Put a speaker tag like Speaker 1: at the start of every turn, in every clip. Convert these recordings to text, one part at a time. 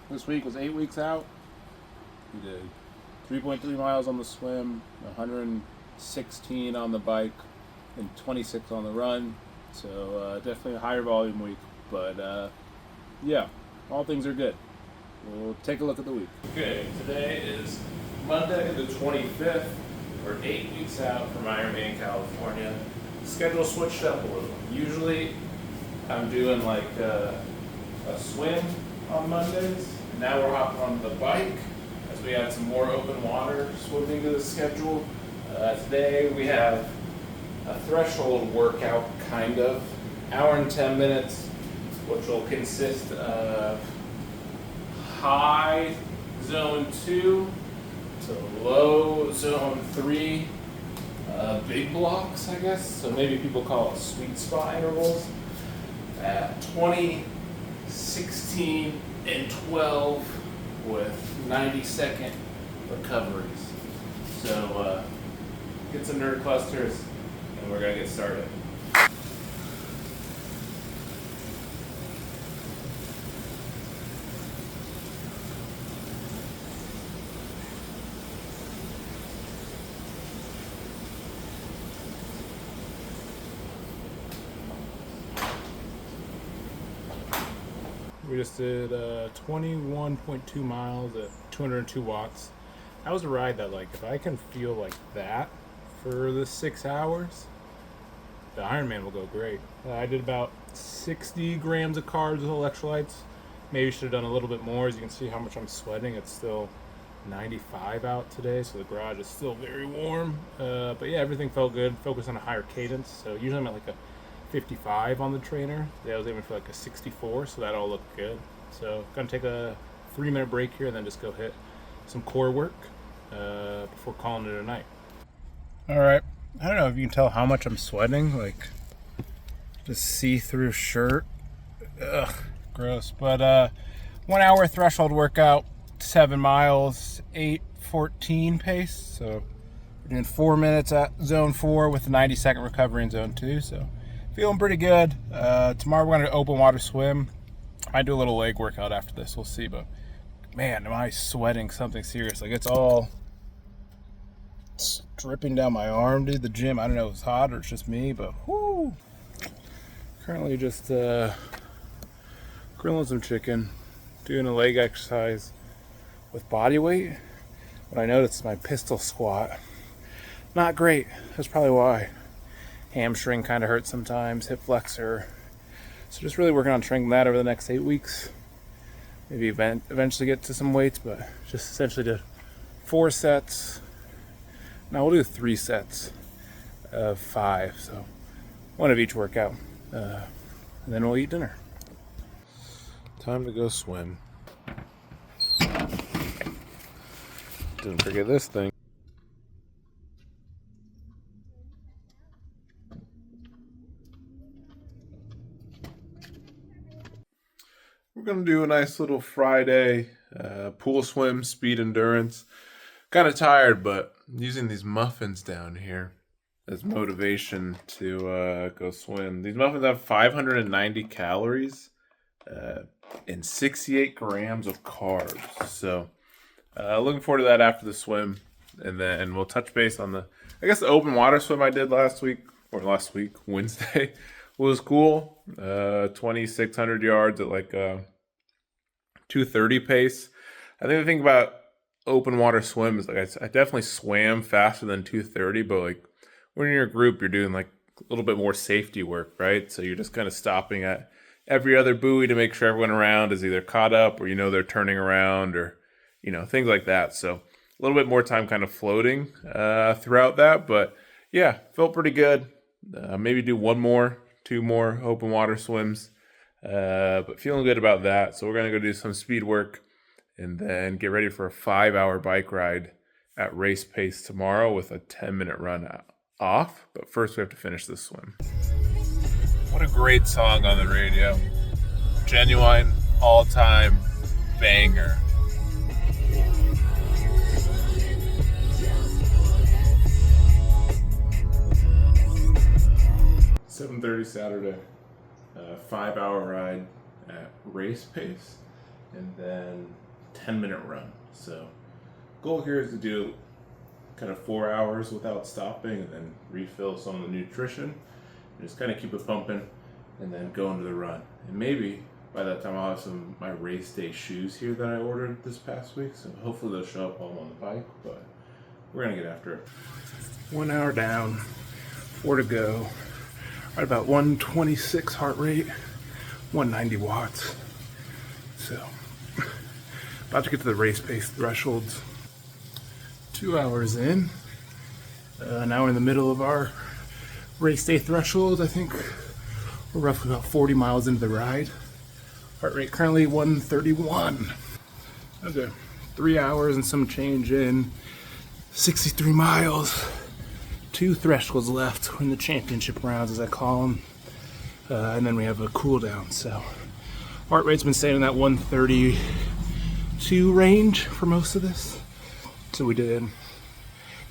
Speaker 1: this week was 8 weeks out. We did 3.3 miles on the swim, 116 on the bike, and 26 on the run. So definitely a higher volume week, but yeah, all things are good. We'll take a look at the week. Okay, today is Monday the 25th. We're 8 weeks out from Ironman California. Schedule switched up a little. Usually I'm doing like a swim on Mondays. Now we're hopping on the bike as we add some more open water swimming to the schedule. Today we have a threshold workout, kind of, hour and 10 minutes, which will consist of high zone 2 to low zone 3 big blocks, I guess. So maybe people call it sweet spot intervals at 20, 16, and 12 with 90-second recoveries. So get some nerd clusters and we're gonna get started. We just did 21.2 miles at 202 watts. That was a ride that, like, if I can feel like that for the 6 hours, the Ironman will go great. I did about 60 grams of carbs with electrolytes. Maybe should have done a little bit more. As you can see how much I'm sweating. It's still 95 out today, so the garage is still very warm. But yeah, everything felt good. Focused on a higher cadence. So usually I'm at like a 55 on the trainer. Today I was aiming for like a 64, so that all looked good. So gonna take a 3-minute break here and then just go hit some core work before calling it a night. All right, I don't know if you can tell how much I'm sweating, like just see-through shirt. Ugh, gross. But 1 hour threshold workout, 7 miles, 8:14 pace. So we're doing 4 minutes at zone 4 with a 90-second recovery in zone 2. So feeling pretty good. Tomorrow we're going to open water swim. I might do a little leg workout after this. We'll see. But man, am I sweating something serious. Like, it's all dripping down my arm, dude. The gym, I don't know if it's hot or it's just me, but whoo. Currently just grilling some chicken, doing a leg exercise with body weight. But I noticed my pistol squat, not great. That's probably why. Hamstring kind of hurts sometimes, hip flexor. So just really working on strengthening that over the next 8 weeks. Maybe eventually get to some weights, but just essentially did 4 sets. Now we'll do 3 sets of 5, so 1 of each workout. And then we'll eat dinner. Time to go swim. Didn't forget this thing. We're going to do a nice little Friday pool swim, speed endurance. Kind of tired, but using these muffins down here as motivation to go swim. These muffins have 590 calories and 68 grams of carbs. So looking forward to that after the swim. And then we'll touch base on the open water swim I did last week, Wednesday. Was cool. 2,600 yards at like 2:30 pace. I think the thing about open water swim is like I definitely swam faster than 2:30, but like when you're in a group, you're doing like a little bit more safety work, right? So you're just kind of stopping at every other buoy to make sure everyone around is either caught up or they're turning around or things like that. So a little bit more time kind of floating throughout that, but yeah, felt pretty good. Maybe do 2 more open water swims, but feeling good about that. So we're going to go do some speed work and then get ready for a 5-hour bike ride at race pace tomorrow with a 10-minute run off. But first we have to finish this swim. What a great song on the radio. Genuine all-time banger. 7:30 Saturday, 5-hour ride at race pace. and then 10-minute run. So goal here is to do kind of 4 hours without stopping, and then refill some of the nutrition and just kind of keep it pumping, and then go into the run. And maybe by that time I'll have some of my Raceday shoes here that I ordered this past week, so hopefully they'll show up while I'm on the bike, but we're gonna get after it. 1 hour down, 4 to go. Right about 126 heart rate, 190 watts. So about to get to the race pace thresholds. 2 hours in. Now we're in the middle of our race day threshold. I think we're roughly about 40 miles into the ride. Heart rate currently 131. Okay, 3 hours and some change in. 63 miles. 2 thresholds left in the championship rounds, as I call them. And then we have a cool down. So heart rate's been staying in that 132 range for most of this. So we did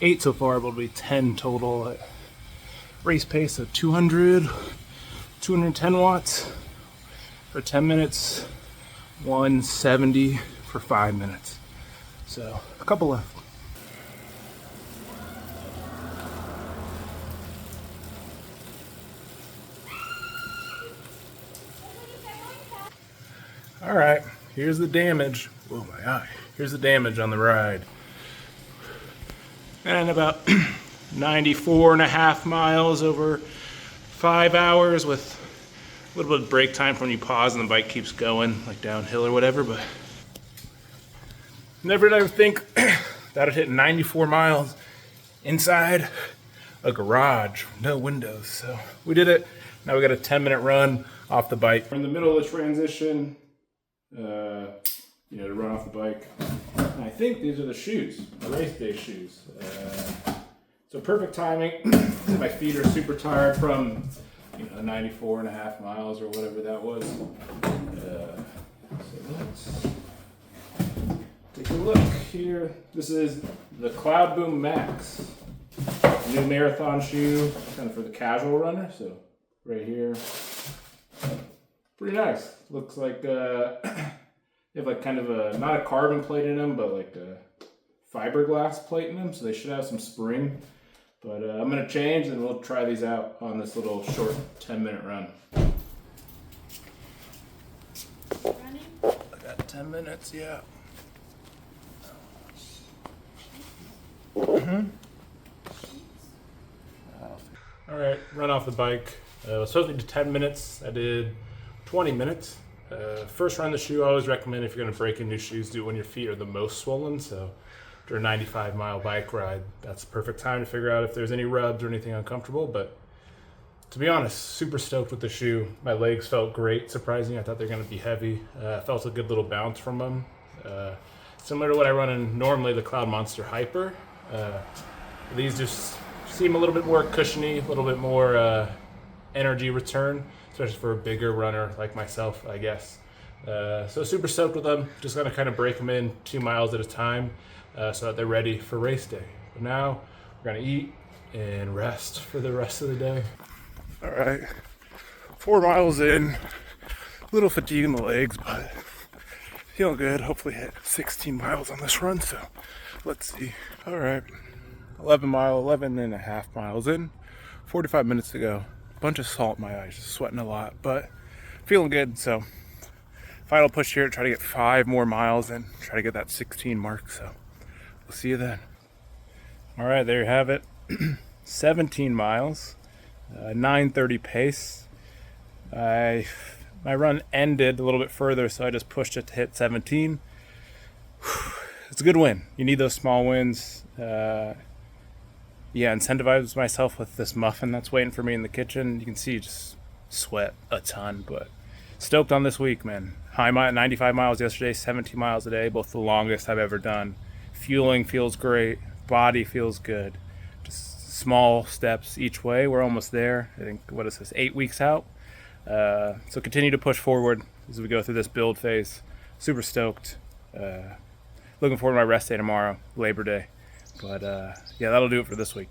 Speaker 1: 8 so far, but it'll be 10 total at race pace of 210 watts for 10 minutes, 170 for 5 minutes. So a couple left. All right, here's the damage. Oh my eye. Here's the damage on the ride. And about 94.5 miles over 5 hours, with a little bit of break time from when you pause and the bike keeps going, like downhill or whatever. But never did I ever think that I'd hit 94 miles inside a garage, no windows. So we did it. Now we got a 10-minute run off the bike. We're in the middle of the transition, to run off the bike. And I think these are the shoes, the race day shoes. So perfect timing. My feet are super tired from 94.5 miles or whatever that was. So let's take a look here. This is the Cloud Boom Max, new marathon shoe, kind of for the casual runner. So right here, pretty nice. Looks like they have like kind of a, not a carbon plate in them, but like a fiberglass plate in them. So they should have some spring. But I'm gonna change and we'll try these out on this little short 10-minute run.
Speaker 2: Running?
Speaker 1: I got 10 minutes, yeah. All right, run off the bike. I was supposed to do 10 minutes. I did 20 minutes. First run the shoe, I always recommend if you're gonna break in new shoes, do it when your feet are the most swollen. So after a 95-mile bike ride, that's the perfect time to figure out if there's any rubs or anything uncomfortable. But to be honest, super stoked with the shoe. My legs felt great, surprisingly. I thought they're gonna be heavy. Felt a good little bounce from them. Similar to what I run in normally, the Cloud Monster Hyper. These just seem a little bit more cushiony, a little bit more energy return, especially for a bigger runner like myself, I guess. So super stoked with them. Just gonna kind of break them in 2 miles at a time so that they're ready for race day. But now we're gonna eat and rest for the rest of the day. All right, 4 miles in, a little fatigue in the legs, but feeling good. Hopefully hit 16 miles on this run, so let's see. All right, 11 and a half miles in, 45 minutes to go. Bunch of salt in my eyes, just sweating a lot, but feeling good. So final push here, try to get 5 more miles in, try to get that 16 mark. So we'll see you then. All right, there you have it. 17 miles, 9:30 pace. My run ended a little bit further, so I just pushed it to hit 17. It's a good win. You need those small wins. Incentivize myself with this muffin that's waiting for me in the kitchen. You can see just sweat a ton, but stoked on this week, man. 95 miles yesterday, 17 miles a day, both the longest I've ever done. Fueling feels great, body feels good. Just small steps each way. We're almost there. I think, 8 weeks out? So continue to push forward as we go through this build phase. Super stoked. Looking forward to my rest day tomorrow, Labor Day. But that'll do it for this week.